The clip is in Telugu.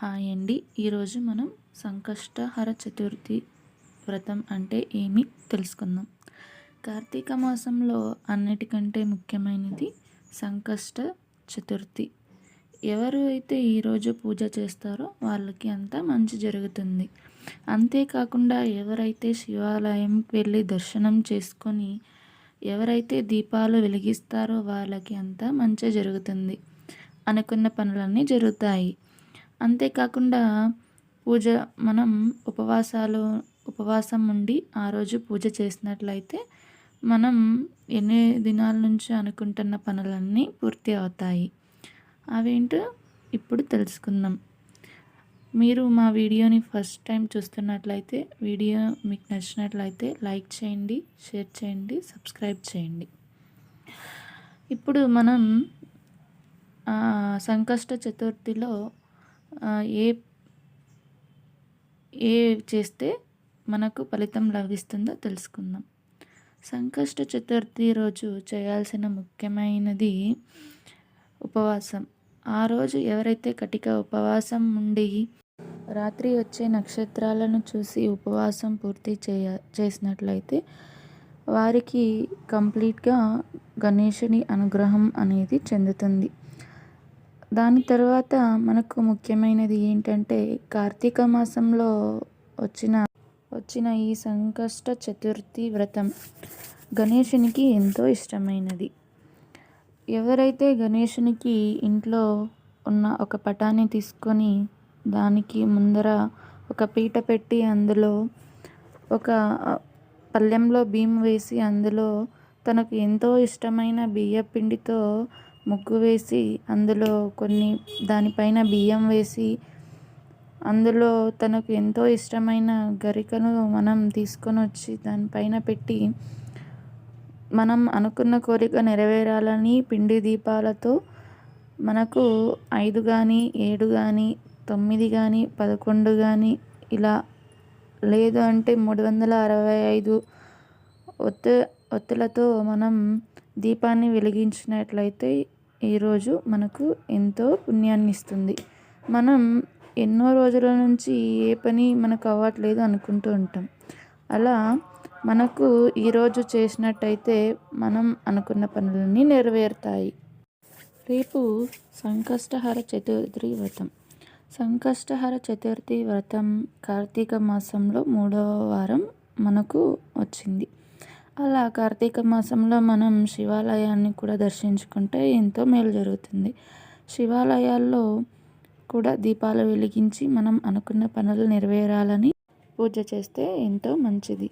హాయ్ అండి. ఈరోజు మనం సంకష్టహర చతుర్థి వ్రతం అంటే ఏమి తెలుసుకుందాం. కార్తీక మాసంలో అన్నిటికంటే ముఖ్యమైనది సంకష్ట చతుర్థి. ఎవరు అయితే ఈరోజు పూజ చేస్తారో వాళ్ళకి అంతా మంచి జరుగుతుంది. అంతేకాకుండా ఎవరైతే శివాలయంకి వెళ్ళి దర్శనం చేసుకొని ఎవరైతే దీపాలు వెలిగిస్తారో వాళ్ళకి అంతా మంచి జరుగుతుంది. అనుకున్న పనులన్నీ జరుగుతాయి. అంతేకాకుండా మనం ఉపవాసం ఉండి ఆ రోజు పూజ చేసినట్లయితే మనం ఎన్ని దినాల నుంచి అనుకుంటున్న పనులన్నీ పూర్తి అవుతాయి. అవేంటో ఇప్పుడు తెలుసుకుందాం. మీరు మా వీడియోని ఫస్ట్ టైం చూస్తున్నట్లయితే వీడియో మీకు నచ్చినట్లయితే లైక్ చేయండి, షేర్ చేయండి, సబ్స్క్రైబ్ చేయండి. ఇప్పుడు మనం సంకష్ట చతుర్థిలో ఏ ఏ చేస్తే మనకు ఫలితం లభిస్తుందో తెలుసుకుందాం. సంకష్ట చతుర్థి రోజు చేయాల్సిన ముఖ్యమైనది ఉపవాసం. ఆ రోజు ఎవరైతే కటిక ఉపవాసం ఉండి రాత్రి వచ్చే నక్షత్రాలను చూసి ఉపవాసం పూర్తి చేసినట్లయితే వారికి కంప్లీట్గా గణేశుని అనుగ్రహం అనేది చెందుతుంది. దాని తర్వాత మనకు ముఖ్యమైనది ఏంటంటే కార్తీక మాసంలో వచ్చిన ఈ సంకష్ట చతుర్థి వ్రతం గణేశునికి ఎంతో ఇష్టమైనది. ఎవరైతే గణేశునికి ఇంట్లో ఉన్న ఒక పటాన్ని తీసుకొని దానికి ముందర ఒక పీట పెట్టి అందులో ఒక పళ్ళెంలో బియ్యం వేసి అందులో తనకు ఎంతో ఇష్టమైన బియ్యపిండితో ముగ్గు వేసి అందులో దానిపైన బియ్యం వేసి అందులో తనకు ఎంతో ఇష్టమైన గరికను మనం తీసుకొని వచ్చి దానిపైన పెట్టి మనం అనుకున్న కోరిక నెరవేరాలని పిండి దీపాలతో మనకు 5 కానీ 7 కానీ 9 కానీ 11 కానీ ఇలా లేదు అంటే 365 ఒత్తులతో మనం దీపాన్ని వెలిగించినట్లయితే ఈరోజు మనకు ఎంతో పుణ్యాన్ని ఇస్తుంది. మనం ఎన్నో రోజుల నుంచి ఏ పని మనకు అవ్వట్లేదు అనుకుంటూ ఉంటాం. అలా మనకు ఈరోజు చేసినట్టయితే మనం అనుకున్న పనులన్నీ నెరవేరుతాయి. రేపు సంకష్టహర చతుర్థి వ్రతం. సంకష్టహర చతుర్థి వ్రతం కార్తీక మాసంలో 3వ వారం మనకు వచ్చింది. అలా కార్తీక మాసంలో మనం శివాలయాన్ని కూడా దర్శించుకుంటే ఎంతో మేలు జరుగుతుంది. శివాలయాల్లో కూడా దీపాలు వెలిగించి మనం అనుకున్న పనులు నెరవేరాలని పూజ చేస్తే ఎంతో మంచిది.